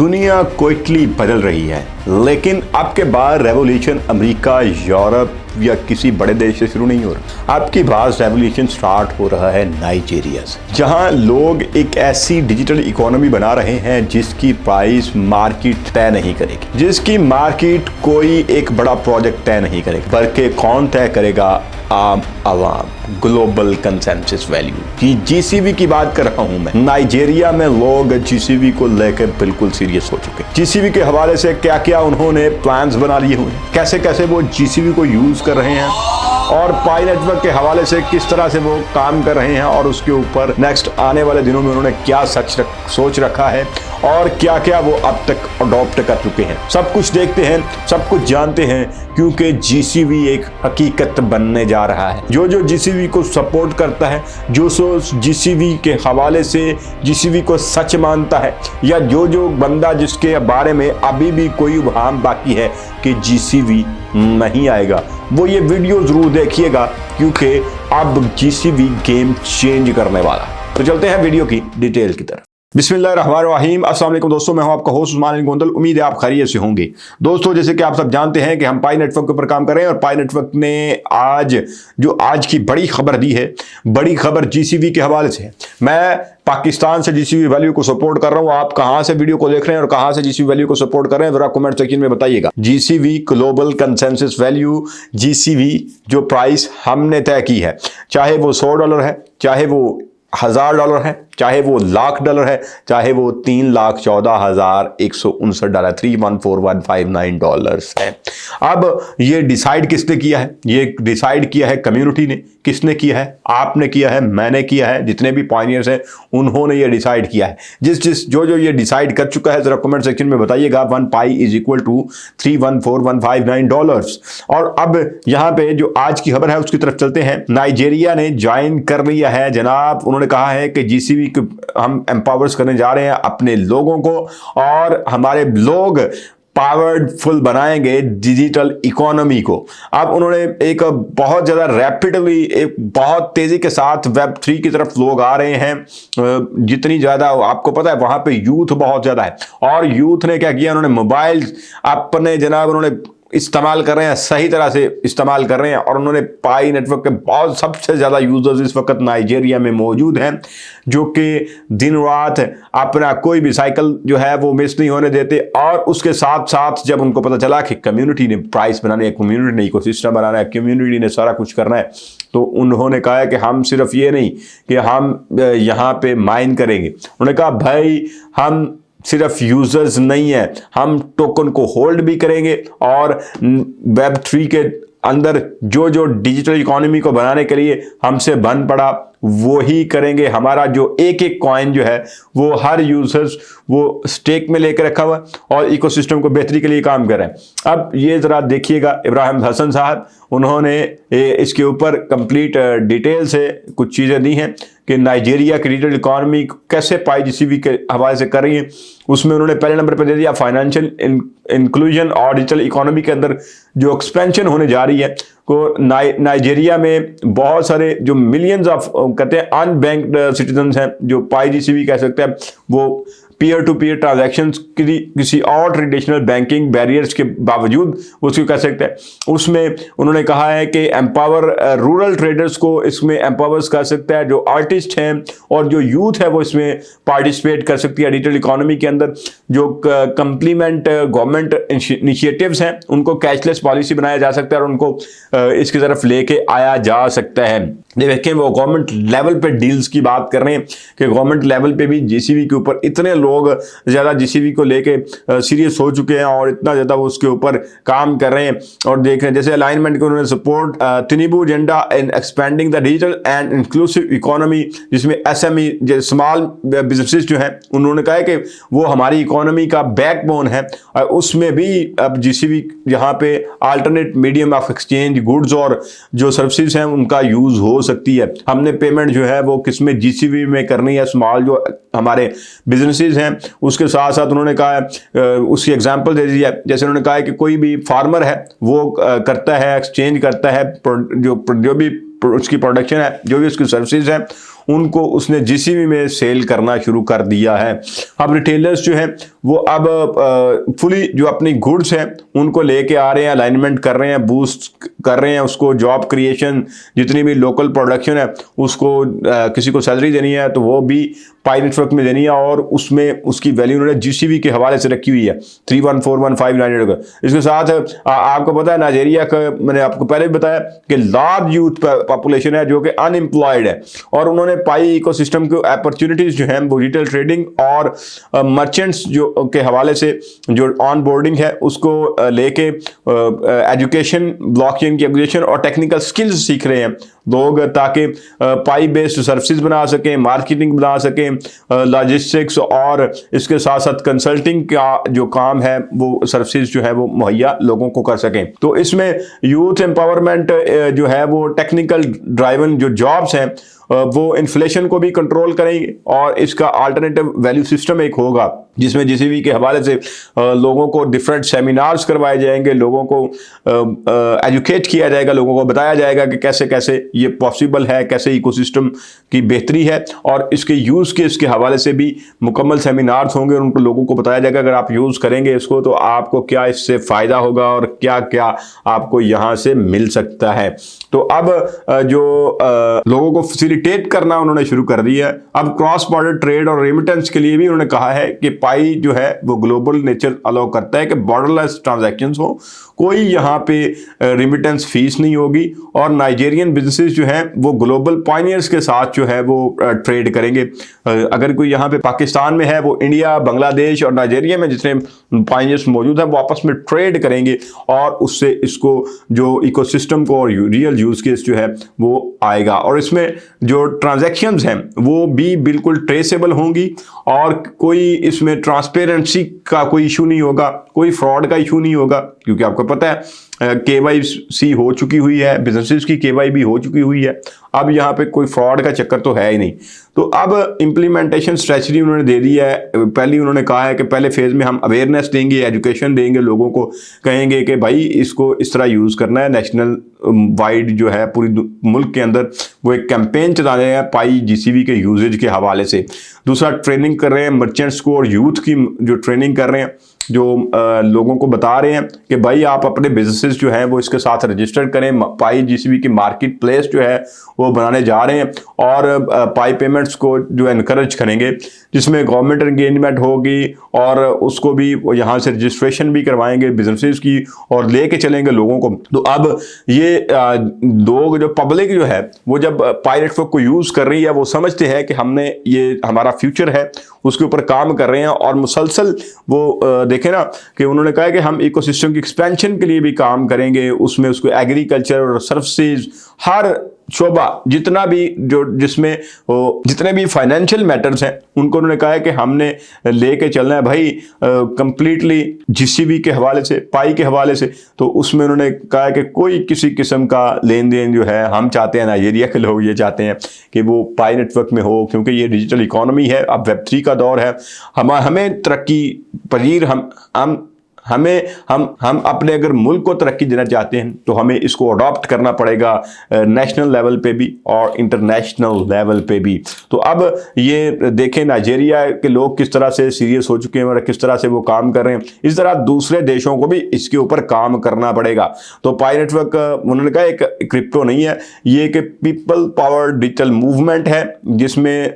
दुनिया क्विकली बदल रही है, लेकिन आपके बाद रेवोल्यूशन अमेरिका, यूरोप या किसी बड़े देश से शुरू नहीं हो रहा। आपकी बात रेवोल्यूशन स्टार्ट हो रहा है नाइजीरिया से, जहां लोग एक ऐसी डिजिटल इकोनॉमी बना रहे हैं जिसकी प्राइस मार्केट तय नहीं करेगी, जिसकी मार्केट कोई एक बड़ा प्रोजेक्ट तय नहीं करेगा, बल्कि कौन तय करेगा? आम आवाम। ग्लोबल कंसेंसस वैल्यू, जीसीवी की बात कर रहा हूं मैं। नाइजीरिया में लोग जीसीवी को लेकर बिल्कुल सीरियस हो चुके हैं। जीसीवी के हवाले से क्या क्या उन्होंने प्लान्स बना लिए हुए, कैसे कैसे वो जीसीवी को यूज कर रहे हैं, और पाई नेटवर्क के हवाले से किस तरह से वो काम कर रहे हैं, और उसके ऊपर नेक्स्ट आने वाले दिनों में उन्होंने क्या सोच रखा है, और क्या क्या वो अब तक अडॉप्ट कर चुके हैं। सब कुछ देखते हैं, सब कुछ जानते हैं, क्योंकि जीसीवी एक हकीकत बनने जा रहा है। जो जो जीसीवी को सपोर्ट करता है, जो जीसीवी के हवाले से जीसीवी को सच मानता है, या जो जो बंदा जिसके बारे में अभी भी कोई उबहम बाकी है कि जीसीवी नहीं आएगा, वो ये वीडियो जरूर देखिएगा, क्योंकि अब जीसीवी गेम चेंज करने वाला है। तो चलते हैं वीडियो की डिटेल की तरफ। बिस्मिल्लाहिर्रहमानिर्रहीम। अस्सलाम वालेकुम दोस्तों, मैं हूं आपका होस्ट उस्मान गोंदल। उम्मीद है आप खैरियत से होंगे। दोस्तों, जैसे कि आप सब जानते हैं कि हम पाई नेटवर्क के ऊपर काम कर रहे हैं, और पाई नेटवर्क ने आज की बड़ी खबर दी है। बड़ी खबर जीसीवी के हवाले से है। मैं पाकिस्तान से जीसीवी वैल्यू को सपोर्ट कर रहा हूं। आप कहां से वीडियो को देख रहे हैं और कहां से जीसीवी वैल्यू को सपोर्ट कर रहे हैं, जरा कमेंट सेक्शन में बताइएगा। GCV global consensus value, GCV जो प्राइस हमने तय की है, चाहे वो $100 है, चाहे वो $1000 है, चाहे वो $1,00,000 है, चाहे वो $3,14,159 $314,159 है। अब ये डिसाइड किसने किया है? ये डिसाइड किया है कम्युनिटी ने। किसने किया है? आपने किया है, मैंने किया है, जितने भी पायनियर्स हैं उन्होंने ये डिसाइड किया है। जो ये डिसाइड कर चुका है, जरा कमेंट सेक्शन में बताइएगा। 1 पाई = $314,159। और अब यहाँ पे जो आज की खबर है उसकी तरफ चलते हैं। नाइजीरिया ने ज्वाइन कर लिया है जनाब। उन्होंने कहा है कि जीसीवी हम एम्पावर्स करने जा रहे हैं अपने लोगों को, और हमारे लोग पावरफुल बनाएंगे डिजिटल इकोनॉमी को। अब उन्होंने एक बहुत ज़्यादा रैपिडली, एक बहुत तेज़ी के साथ Web3 की तरफ लोग आ रहे हैं। जितनी ज़्यादा आपको पता है वहाँ पे यूथ बहुत ज़्यादा है, और यूथ ने क्या किया? उन्होंने मोबाइल अपने जनाब उन्होंने इस्तेमाल कर रहे हैं, सही तरह से इस्तेमाल कर रहे हैं, और उन्होंने पाई नेटवर्क के बहुत सबसे ज़्यादा यूजर्स इस वक्त नाइजीरिया में मौजूद हैं, जो कि दिन रात अपना कोई भी साइकिल जो है वो मिस नहीं होने देते। और उसके साथ साथ जब उनको पता चला कि कम्युनिटी ने प्राइस बनाने है, कम्युनिटी ने इकोसिस्टम बनाना है, कम्युनिटी ने सारा कुछ करना है, तो उन्होंने कहा है कि हम सिर्फ ये नहीं कि हम यहाँ पे माइन करेंगे। उन्होंने कहा भाई हम सिर्फ यूजर्स नहीं है, हम टोकन को होल्ड भी करेंगे, और Web3 के अंदर जो जो डिजिटल इकोनॉमी को बनाने के लिए हमसे बन पड़ा वो ही करेंगे। हमारा जो एक एक कॉइन जो है वो हर यूजर्स वो स्टेक में लेकर रखा हुआ, और इकोसिस्टम को बेहतरी के लिए काम कर रहे हैं। अब ये ज़रा देखिएगा, इब्राहिम हसन साहब उन्होंने इसके ऊपर कंप्लीट डिटेल से कुछ चीज़ें दी हैं कि नाइजीरिया की डिजिटल इकोनॉमी कैसे पाई जीसीवी के हवाले से कर रही है। उसमें उन्होंने पहले नंबर पर दे दिया फाइनेंशियल इंक्लूजन और डिजिटल इकोनॉमी के अंदर जो एक्सपेंशन होने जा रही है को। नाइजीरिया में बहुत सारे जो मिलियंस ऑफ कहते हैं अनबैंक्ड सिटीजन्स हैं, जो पाई जीसीवी कह सकते हैं, वो पीयर टू पीयर ट्रांजैक्शंस किसी और ट्रेडिशनल बैंकिंग बैरियर्स के बावजूद उसको कह सकते हैं। उसमें उन्होंने कहा है कि एम्पावर रूरल ट्रेडर्स को इसमें एम्पावर्स कर सकता है, जो आर्टिस्ट हैं और जो यूथ है वो इसमें पार्टिसिपेट कर सकती है डिजिटल इकोनॉमी के अंदर। जो कंप्लीमेंट गवर्नमेंट इनिशिएटिव्स हैं उनको कैशलेस पॉलिसी बनाया जा सकता है, और उनको इसकी तरफ लेके आया जा सकता है। देखें, वो गवर्नमेंट लेवल पे डील्स की बात कर रहे हैं कि गवर्नमेंट लेवल पे भी जीसीवी के ऊपर इतने लोग ज़्यादा जीसीवी को लेके सीरियस हो चुके हैं, और इतना ज़्यादा वो उसके ऊपर काम कर रहे हैं। और देख रहे हैं जैसे अलाइनमेंट को उन्होंने support Tinubu agenda in expanding the digital and inclusive economy, जिसमें एसएमई स्मॉल बिजनेसेस जो हैं उन्होंने कहा है कि वो हमारी इकोनॉमी का बैकबोन है, और उसमें भी अब जीसीवी यहाँ पे alternate medium of exchange goods और जो सर्विसेज हैं उनका यूज़ हो सकती है। हमने पेमेंट जो है वो किसमें जीसीवी में करनी है, स्मॉल जो हमारे बिजनेसेस हैं उसके साथ साथ। उन्होंने कहा है उसकी एग्जांपल दे दी है, जैसे उन्होंने कहा है कि कोई भी फार्मर है वो करता है एक्सचेंज करता है जो भी उसकी प्रोडक्शन है, जो भी उसकी सर्विसेज है, उनको उसने जीसीबी में सेल करना शुरू कर दिया है। अब रिटेलर्स जो है वो अब फुली जो अपनी गुड्स हैं उनको लेके आ रहे हैं, अलाइनमेंट कर रहे हैं, बूस्ट कर रहे हैं उसको, जॉब क्रिएशन, जितनी भी लोकल प्रोडक्शन है उसको किसी को सैलरी देनी है तो वो भी पाई नेटवर्क में देनी है, और उसमें उसकी वैल्यू उन्होंने जीसीबी के हवाले से रखी हुई है 3141598 का। इसके साथ आपको पता है नाइजीरिया का, मैंने आपको पहले भी बताया कि लार्ज यूथ पॉपुलेशन है जो कि अनएम्प्लॉयड है, और उन्होंने पाई इकोसिस्टम को अपॉर्चुनिटीज जो है वो रिटेल ट्रेडिंग और मर्चेंट्स जो के हवाले से जो ऑन बोर्डिंग है उसको लेके एजुकेशन, ब्लॉकचेन की एजुकेशन और टेक्निकल स्किल्स सीख रहे हैं लोग, ताकि पाई बेस्ड सर्विसेज बना सकें, मार्केटिंग बना सकें, लॉजिस्टिक्स और इसके साथ साथ कंसल्टिंग का जो काम है वो सर्विसेज जो है वो मुहैया लोगों को कर सकें। तो इसमें यूथ एम्पावरमेंट जो है वो टेक्निकल ड्राइवन जो जॉब्स हैं वो इन्फ्लेशन को भी कंट्रोल करेंगे, और इसका अल्टरनेटिव वैल्यू सिस्टम एक होगा जिसमें जीसीबी के हवाले से लोगों को डिफरेंट सेमिनार्स करवाए जाएंगे, लोगों को एजुकेट किया जाएगा, लोगों को बताया जाएगा कि कैसे कैसे ये पॉसिबल है, कैसे इकोसिस्टम की बेहतरी है, और इसके यूज़ केस के हवाले से भी मुकम्मल सेमिनार्स होंगे और उनको लोगों को बताया जाएगा अगर आप यूज़ करेंगे इसको तो आपको क्या इससे फ़ायदा होगा और क्या क्या आपको यहाँ से मिल सकता है। तो अब जो लोगों को फैसिलिटेट करना उन्होंने शुरू कर दिया है। अब क्रॉस बॉर्डर ट्रेड और रेमिटेंस के लिए भी उन्होंने कहा है कि पाई जो है वो ग्लोबल नेचर अलाउ करता है कि बॉर्डरलेस ट्रांजैक्शंस हो, कोई यहाँ पे रेमिटेंस फीस नहीं होगी, और नाइजेरियन बिजनेसेस जो हैं वो ग्लोबल पायनियर्स के साथ जो है वो ट्रेड करेंगे। अगर कोई यहाँ पे पाकिस्तान में है वो इंडिया, बांग्लादेश और नाइजेरिया में जितने पायनियर्स मौजूद हैं वो आपस में ट्रेड करेंगे, और उससे इसको जो इकोसिस्टम को और रियल यूज केस जो है वो आएगा, और इसमें जो ट्रांजैक्शंस हैं वो भी बिल्कुल ट्रेसेबल होंगी, और कोई इसमें ट्रांसपेरेंसी का कोई इशू नहीं होगा, कोई फ्रॉड का इशू नहीं होगा, क्योंकि आपको पता है केवाईसी हो चुकी हुई है, बिजनेसेस की केवाई भी हो चुकी हुई है। अब यहाँ पे कोई फ्रॉड का चक्कर तो है ही नहीं। तो अब इम्प्लीमेंटेशन स्ट्रेटजी उन्होंने दे दी है। पहले उन्होंने कहा है कि पहले फेज में हम अवेयरनेस देंगे, एजुकेशन देंगे, लोगों को कहेंगे कि भाई इसको इस तरह यूज़ करना है, नेशनल वाइड जो है पूरी मुल्क के अंदर वो एक कैंपेन चला रहे हैं पाई जीसीबी के यूजेज के हवाले से। दूसरा ट्रेनिंग कर रहे हैं मर्चेंट्स को, और यूथ की जो ट्रेनिंग कर रहे हैं, जो लोगों को बता रहे हैं कि भाई आप अपने बिजनेसेस जो हैं वो इसके साथ रजिस्टर करें। पाई जीसीबी की मार्केट प्लेस जो है वो बनाने जा रहे हैं, और पाई पेमेंट्स को जो एनकरेज करेंगे, जिसमें गवर्नमेंट एंगेजमेंट होगी, और उसको भी यहाँ से रजिस्ट्रेशन भी करवाएंगे बिजनेसेस की, और लेके चलेंगे लोगों को। तो अब ये लोग जो पब्लिक जो है वो जब पाई नेटवर्क को यूज़ कर रही है वो समझते हैं कि हमने ये हमारा फ्यूचर है, उसके ऊपर काम कर रहे हैं, और मुसलसल वो देखें ना कि उन्होंने कहा है कि हम इकोसिस्टम की एक्सपेंशन के लिए भी काम करेंगे, उसमें उसको एग्रीकल्चर और सर्विसेज हर शोबा जितना भी जो जिसमें जितने भी फाइनेंशियल मैटर्स हैं उनको उन्होंने कहा है कि हमने लेके चलना है भाई कंप्लीटली जीसीबी के हवाले से, पाई के हवाले से। तो उसमें उन्होंने कहा है कि कोई किसी किस्म का लेन देन जो है हम चाहते हैं, नाइजीरिया के लोग ये चाहते हैं कि वो पाई नेटवर्क में हो, क्योंकि ये डिजिटल इकोनॉमी है, अब वेब3 का दौर है। हमें तरक्की पजीर हम अपने अगर मुल्क को तरक्की देना चाहते हैं तो हमें इसको अडॉप्ट करना पड़ेगा नेशनल लेवल पे भी और इंटरनेशनल लेवल पे भी। तो अब ये देखें नाइजीरिया के लोग किस तरह से सीरियस हो चुके हैं और किस तरह से वो काम कर रहे हैं, इस तरह दूसरे देशों को भी इसके ऊपर काम करना पड़ेगा। तो पाई नेटवर्क उन्होंने कहा एक क्रिप्टो नहीं है, ये एक पीपल पावर डिजिटल मूवमेंट है जिसमें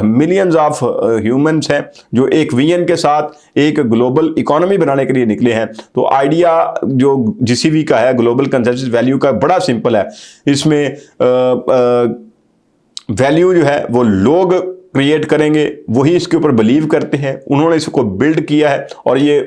मिलियंस ऑफ ह्यूमंस हैं जो एक विजन के साथ एक ग्लोबल इकोनॉमी बनाने के लिए निकले हैं। तो आइडिया जो जीसीबी का है, ग्लोबल कंसेंसस वैल्यू का, बड़ा सिंपल है। इसमें वैल्यू जो है वो लोग क्रिएट करेंगे, वही इसके ऊपर बिलीव करते हैं, उन्होंने इसको बिल्ड किया है और ये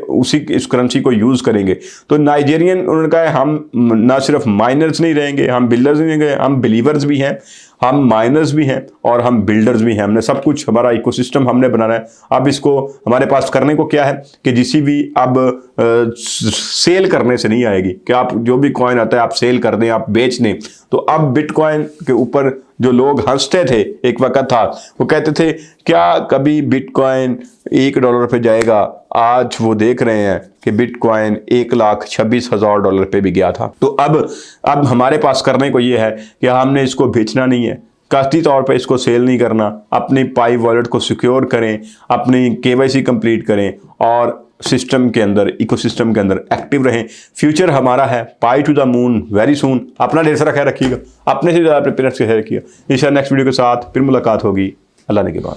इस करेंसी को यूज करेंगे। तो नाइजीरियन उन्होंने कहा है हम ना सिर्फ माइनर्स नहीं रहेंगे, हम बिल्डर्स नहीं रहेंगे, हम बिलीवर्स भी हैं, हम माइनर्स भी हैं और हम बिल्डर्स भी हैं। हमने सब कुछ, हमारा इकोसिस्टम हमने बनाना है। अब इसको हमारे पास करने को क्या है कि जीसीबी अब सेल करने से नहीं आएगी कि आप जो भी कॉइन आता है आप सेल कर दें, आप बेच दें। तो अब बिटकॉइन के ऊपर जो लोग हंसते थे, एक वक्त था वो कहते थे क्या कभी बिटकॉइन $1 पे जाएगा, आज वो देख रहे हैं कि बिटकॉइन $1,26,000 पे भी गया था। तो अब हमारे पास करने को ये है कि हमने इसको बेचना नहीं है, कस्टडी तौर पे इसको सेल नहीं करना, अपनी पाई वॉलेट को सिक्योर करें, अपनी KYC कंप्लीट करें और सिस्टम के अंदर, इकोसिस्टम के अंदर एक्टिव रहें। फ्यूचर हमारा है, Pi to the moon very soon. अपना ढेर सारा ख्याल रखिएगा, अपने से ज़्यादा अपने पेरेंट्स का ख्याल रखिएगा। इंशाल्लाह नेक्स्ट वीडियो के साथ फिर मुलाकात होगी। अल्लाह ने के बाद।